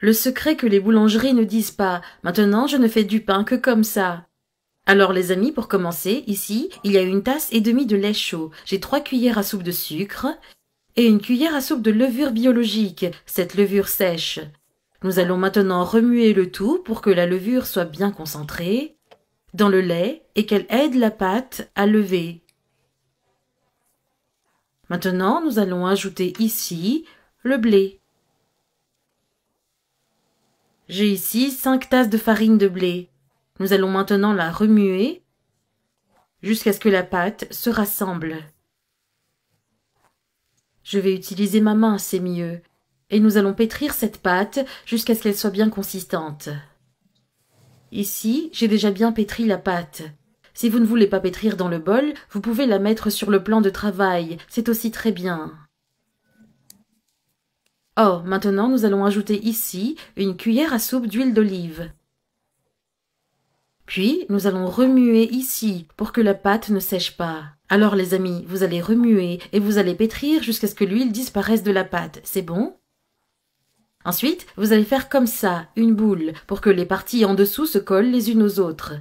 Le secret que les boulangeries ne disent pas. Maintenant, je ne fais du pain que comme ça. Alors les amis, pour commencer, ici, il y a 1,5 tasses de lait chaud. J'ai 3 cuillères à soupe de sucre et 1 cuillère à soupe de levure biologique, cette levure sèche. Nous allons maintenant remuer le tout pour que la levure soit bien concentrée dans le lait et qu'elle aide la pâte à lever. Maintenant, nous allons ajouter ici le blé. J'ai ici 5 tasses de farine de blé. Nous allons maintenant la remuer jusqu'à ce que la pâte se rassemble. Je vais utiliser ma main, c'est mieux. Et nous allons pétrir cette pâte jusqu'à ce qu'elle soit bien consistante. Ici, j'ai déjà bien pétri la pâte. Si vous ne voulez pas pétrir dans le bol, vous pouvez la mettre sur le plan de travail, c'est aussi très bien. Oh, maintenant nous allons ajouter ici 1 cuillère à soupe d'huile d'olive. Puis, nous allons remuer ici pour que la pâte ne sèche pas. Alors les amis, vous allez remuer et vous allez pétrir jusqu'à ce que l'huile disparaisse de la pâte, c'est bon? Ensuite, vous allez faire comme ça, une boule, pour que les parties en dessous se collent les unes aux autres.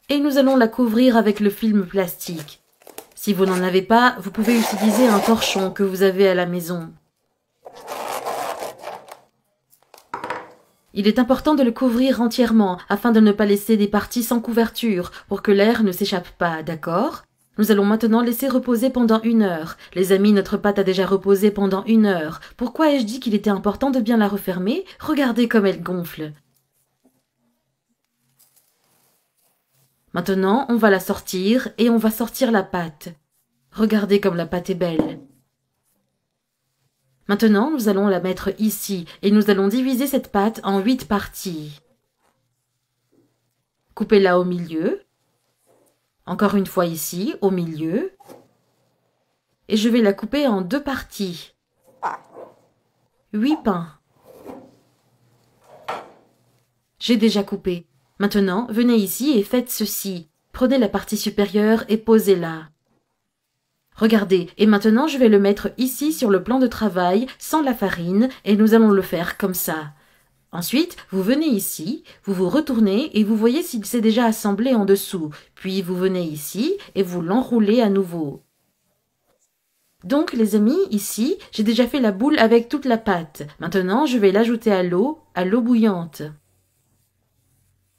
Et nous allons la couvrir avec le film plastique. Si vous n'en avez pas, vous pouvez utiliser un torchon que vous avez à la maison. Il est important de le couvrir entièrement afin de ne pas laisser des parties sans couverture pour que l'air ne s'échappe pas, d'accord? Nous allons maintenant laisser reposer pendant 1 heure. Les amis, notre pâte a déjà reposé pendant 1 heure. Pourquoi ai-je dit qu'il était important de bien la refermer? Regardez comme elle gonfle. Maintenant, on va la sortir et on va sortir la pâte. Regardez comme la pâte est belle. Maintenant, nous allons la mettre ici et nous allons diviser cette pâte en 8 parties. Coupez-la au milieu. Encore une fois ici, au milieu. Et je vais la couper en 2 parties. 8 pains. J'ai déjà coupé. Maintenant, venez ici et faites ceci. Prenez la partie supérieure et posez-la. Regardez, et maintenant je vais le mettre ici sur le plan de travail, sans la farine, et nous allons le faire comme ça. Ensuite, vous venez ici, vous vous retournez et vous voyez s'il s'est déjà assemblé en dessous. Puis vous venez ici et vous l'enroulez à nouveau. Donc les amis, ici, j'ai déjà fait la boule avec toute la pâte. Maintenant, je vais l'ajouter à l'eau bouillante.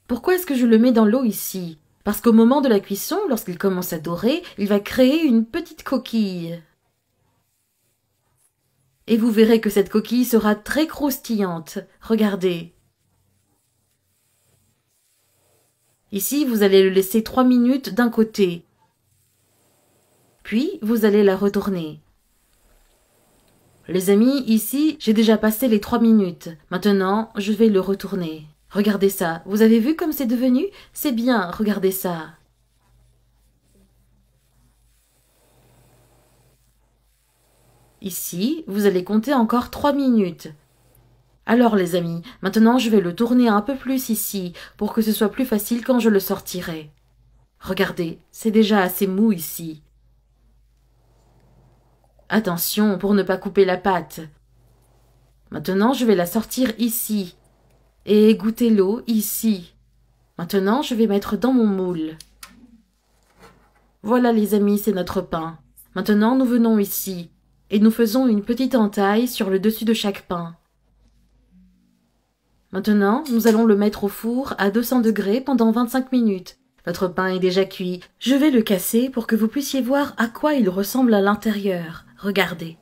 Pourquoi est-ce que je le mets dans l'eau ici? Parce qu'au moment de la cuisson, lorsqu'il commence à dorer, il va créer une petite coquille. Et vous verrez que cette coquille sera très croustillante. Regardez. Ici, vous allez le laisser 3 minutes d'un côté. Puis, vous allez la retourner. Les amis, ici, j'ai déjà passé les 3 minutes. Maintenant, je vais le retourner. Regardez ça. Vous avez vu comme c'est devenu? C'est bien, regardez ça. Ici, vous allez compter encore 3 minutes. Alors les amis, maintenant je vais le tourner un peu plus ici, pour que ce soit plus facile quand je le sortirai. Regardez, c'est déjà assez mou ici. Attention pour ne pas couper la pâte. Maintenant je vais la sortir ici. Et goûter l'eau ici. Maintenant je vais mettre dans mon moule. Voilà les amis, c'est notre pain. Maintenant nous venons ici. Et nous faisons une petite entaille sur le dessus de chaque pain. Maintenant, nous allons le mettre au four à 200 degrés pendant 25 minutes. Notre pain est déjà cuit. Je vais le casser pour que vous puissiez voir à quoi il ressemble à l'intérieur. Regardez.